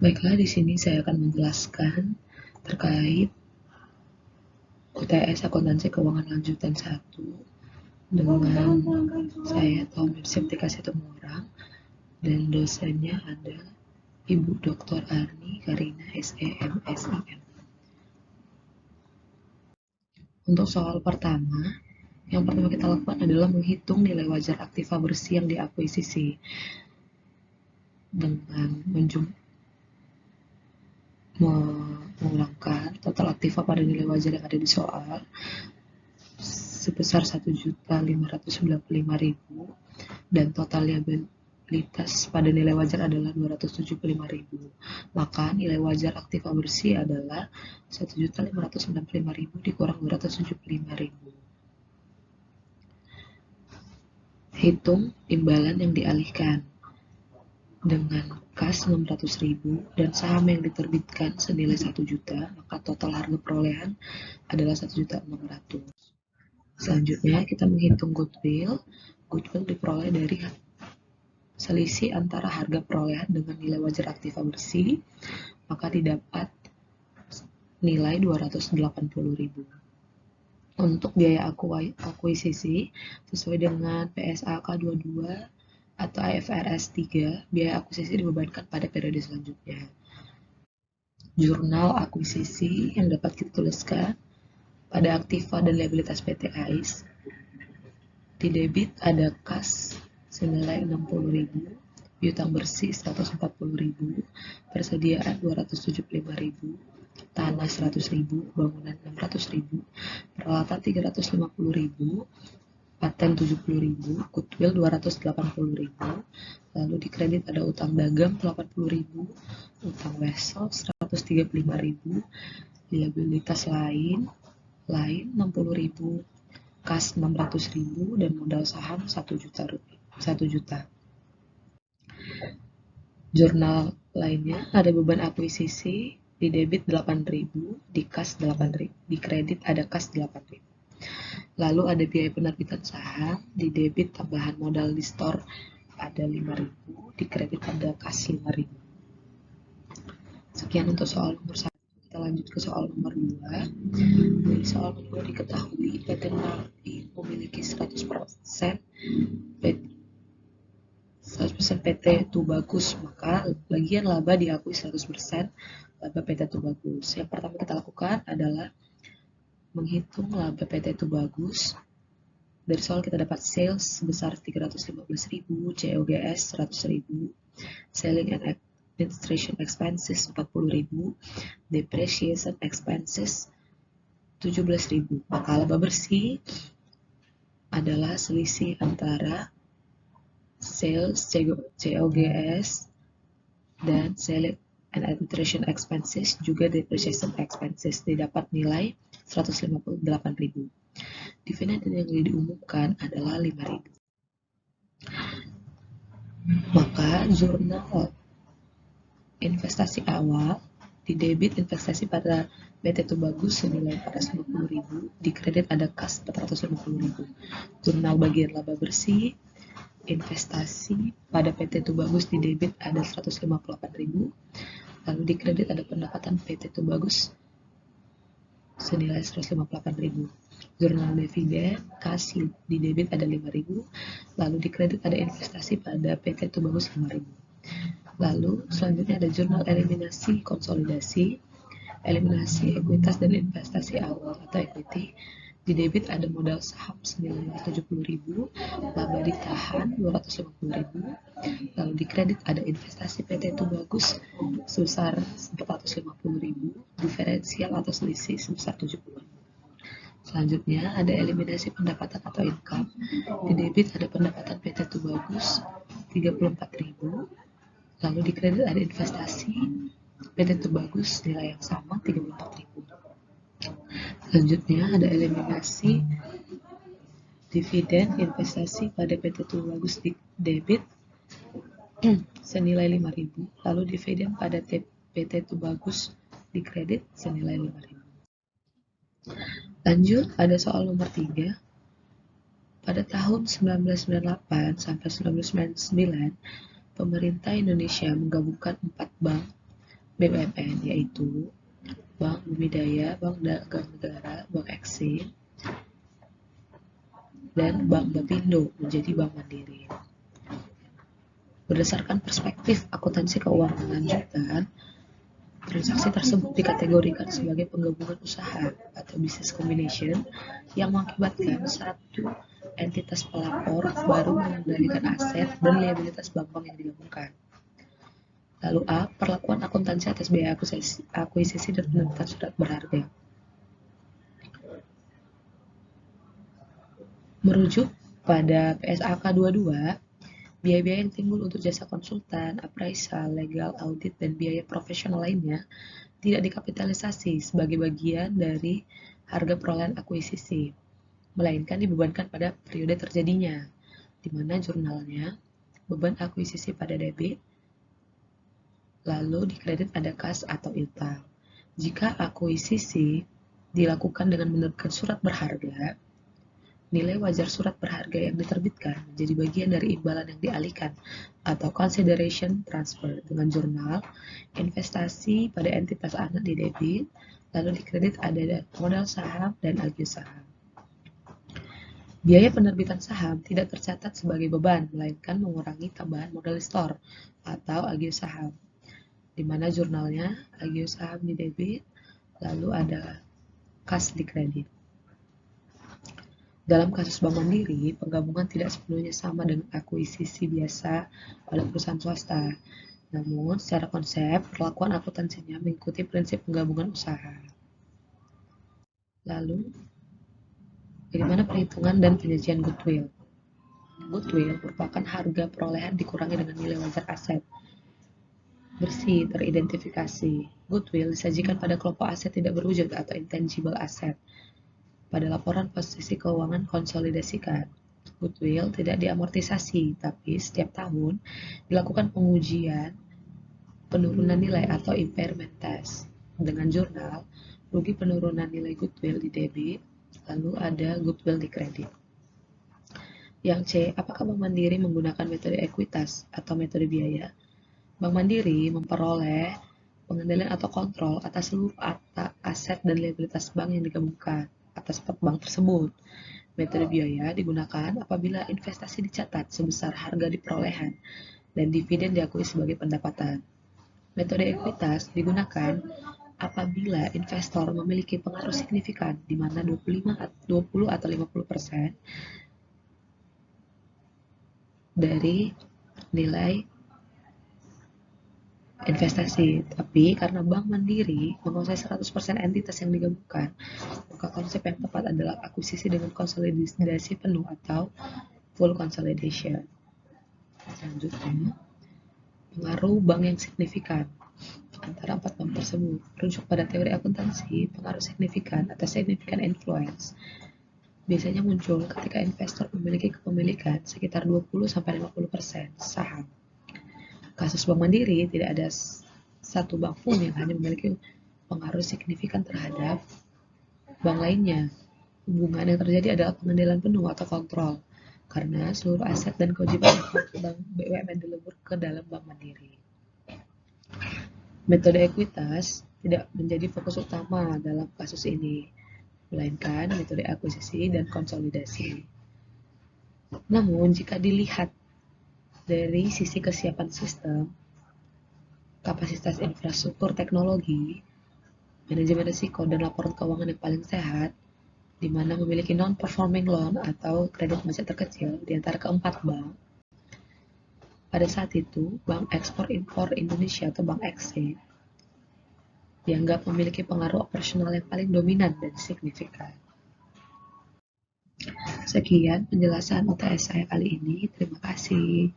Baiklah, di sini saya akan menjelaskan terkait UTS Akuntansi Keuangan Lanjutan 1 dengan saya Tommy Septika Situmorang dan dosennya ada Ibu Dr. Arni Karina SEM SIM. Untuk soal pertama, yang pertama kita lakukan adalah menghitung nilai wajar aktiva bersih yang diakuisisi dengan mengulangkan total aktiva pada nilai wajar yang ada di soal sebesar 1.595.000 dan total liabilitas pada nilai wajar adalah 275.000. Maka nilai wajar aktiva bersih adalah 1.595.000 dikurang 275.000. Hitung imbalan yang dialihkan. Dengan kas 600.000 dan saham yang diterbitkan senilai 1 juta, maka total harga perolehan adalah 1.600.000. Selanjutnya kita menghitung goodwill. Goodwill diperoleh dari selisih antara harga perolehan dengan nilai wajar aktiva bersih, maka didapat nilai 280.000. Untuk biaya akuisisi sesuai dengan PSAK 22 atau IFRS 3, biaya akuisisi dibebankan pada periode selanjutnya. Jurnal akuisisi yang dapat kita tuliskan pada aktiva dan liabilitas PT AIS. Di debit ada kas senilai 60.000, piutang bersih 140.000, persediaan 275.000, tanah 100.000, bangunan 600.000, peralatan 350.000, paten 70.000, goodwill 280.000, lalu di kredit ada utang dagang 80.000, utang wesel 135.000, liabilitas lain 60.000, kas 600.000 dan modal saham 1 juta. Jurnal lainnya ada beban akuisisi, di debit 8.000, di kas 8.000, di kredit ada kas 8.000. Lalu ada biaya penerbitan saham, di debit tambahan modal di store ada 5.000, di kredit ada kas 5.000. Sekian untuk soal nomor 1. Kita lanjut ke soal nomor 2. Dari soal nomor 2 diketahui PT Merapi memiliki 100% PT Tubagus, maka bagian laba diakui 100% laba PT Tubagus. Yang pertama kita lakukan adalah menghitung laba PT Tubagus. Dari soal kita dapat sales sebesar 315.000, COGS 100.000, selling and administration expenses 40.000, depreciation expenses 17.000. Maka laba bersih adalah selisih antara sales COGS dan selling and administration expenses juga depreciation expenses, didapat nilai 158.000. Dividen yang diumumkan adalah 5.000. Maka jurnal investasi awal, di debit investasi pada PT Tubagus senilai 450.000, di kredit ada kas 450.000. Jurnal bagian laba bersih, investasi pada PT Tubagus di debit ada 158.000, lalu di kredit ada pendapatan PT Tubagus senilai 158.000. Jurnal dividen kas di debit ada 5.000, lalu di kredit ada investasi pada PT Tubagus 5.000. Lalu selanjutnya ada jurnal eliminasi konsolidasi, eliminasi ekuitas dan investasi awal atau equity. Di debit ada modal saham senilai 70.000, laba ditahan 250.000, lalu di kredit ada investasi PT Tubagus sebesar 450.000, diferensial atau selisih sebesar 70.000. Selanjutnya ada eliminasi pendapatan atau income. Di debit ada pendapatan PT Tubagus 34.000, lalu di kredit ada investasi PT Tubagus nilai yang sama 34.000. Selanjutnya ada eliminasi dividen investasi pada PT Tubagus di debit senilai 5.000, lalu dividen pada PT Tubagus di kredit senilai 5.000. Lanjut, ada soal nomor 3. Pada tahun 1998 sampai 1999, pemerintah Indonesia menggabungkan 4 bank BUMN, yaitu Bank Bumidaya, Bank Dagang Negara, Bank Eksim, dan Bank Bapindo menjadi Bank Mandiri. Berdasarkan perspektif akuntansi keuangan lanjutan, transaksi tersebut dikategorikan sebagai penggabungan usaha atau business combination yang mengakibatkan satu entitas pelapor baru mengendalikan aset dan liabilitas bank-bank yang digabungkan. Lalu A. Perlakuan akuntansi atas biaya akuisisi dan penerbitan surat berharga. Merujuk pada PSAK 22, biaya-biaya yang timbul untuk jasa konsultan, appraisal, legal, audit, dan biaya profesional lainnya tidak dikapitalisasi sebagai bagian dari harga perolehan akuisisi, melainkan dibebankan pada periode terjadinya, di mana jurnalnya beban akuisisi pada debit, lalu dikredit ada kas atau utang. Jika akuisisi dilakukan dengan menerbitkan surat berharga, nilai wajar surat berharga yang diterbitkan menjadi bagian dari imbalan yang dialihkan atau consideration transfer dengan jurnal investasi pada entitas anak di debit, lalu dikredit ada modal saham dan agio saham. Biaya penerbitan saham tidak tercatat sebagai beban, melainkan mengurangi tambahan modal store atau agio saham, di mana jurnalnya agio saham di debit, lalu ada kas di kredit. Dalam kasus Bank Mandiri, penggabungan tidak sepenuhnya sama dengan akuisisi biasa oleh perusahaan swasta. Namun, secara konsep, perlakuan akuntansinya mengikuti prinsip penggabungan usaha. Lalu, bagaimana perhitungan dan penyajian goodwill? Goodwill merupakan harga perolehan dikurangi dengan nilai wajar aset. Bersih, teridentifikasi. Goodwill disajikan pada kelompok aset tidak berwujud atau intangible asset. Pada laporan posisi keuangan konsolidasikan, goodwill tidak diamortisasi, tapi setiap tahun dilakukan pengujian penurunan nilai atau impairment test dengan jurnal rugi penurunan nilai goodwill di debit, lalu ada goodwill di kredit. Yang C, apakah Bank Mandiri menggunakan metode ekuitas atau metode biaya? Bank Mandiri memperoleh pengendalian atau kontrol atas seluruh aset dan liabilitas bank yang digabungkan atas bank tersebut. Metode biaya digunakan apabila investasi dicatat sebesar harga di perolehan dan dividen diakui sebagai pendapatan. Metode ekuitas digunakan apabila investor memiliki pengaruh signifikan di mana 20 atau 50% dari nilai investasi, tapi karena Bank Mandiri menguasai 100% entitas yang digabungkan, maka konsep yang tepat adalah akuisisi dengan konsolidasi penuh atau full consolidation. Selanjutnya, pengaruh bank yang signifikan antara 4 bank tersebut. Merujuk pada teori akuntansi, pengaruh signifikan atau significant influence biasanya muncul ketika investor memiliki kepemilikan sekitar 20-50% saham. Kasus Bank Mandiri, tidak ada satu bank pun yang hanya memiliki pengaruh signifikan terhadap bank lainnya. Hubungan yang terjadi adalah pengendalian penuh atau kontrol, karena seluruh aset dan kewajiban bank BUMN dilebur ke dalam Bank Mandiri. Metode ekuitas tidak menjadi fokus utama dalam kasus ini, melainkan metode akuisisi dan konsolidasi. Namun, jika dilihat dari sisi kesiapan sistem, kapasitas infrastruktur teknologi, manajemen risiko, dan laporan keuangan yang paling sehat, di mana memiliki non-performing loan atau kredit macet terkecil di antara keempat bank. Pada saat itu, Bank Ekspor-Impor Indonesia atau Bank Eksim dianggap memiliki pengaruh operasional yang paling dominan dan signifikan. Sekian penjelasan UTS saya kali ini. Terima kasih.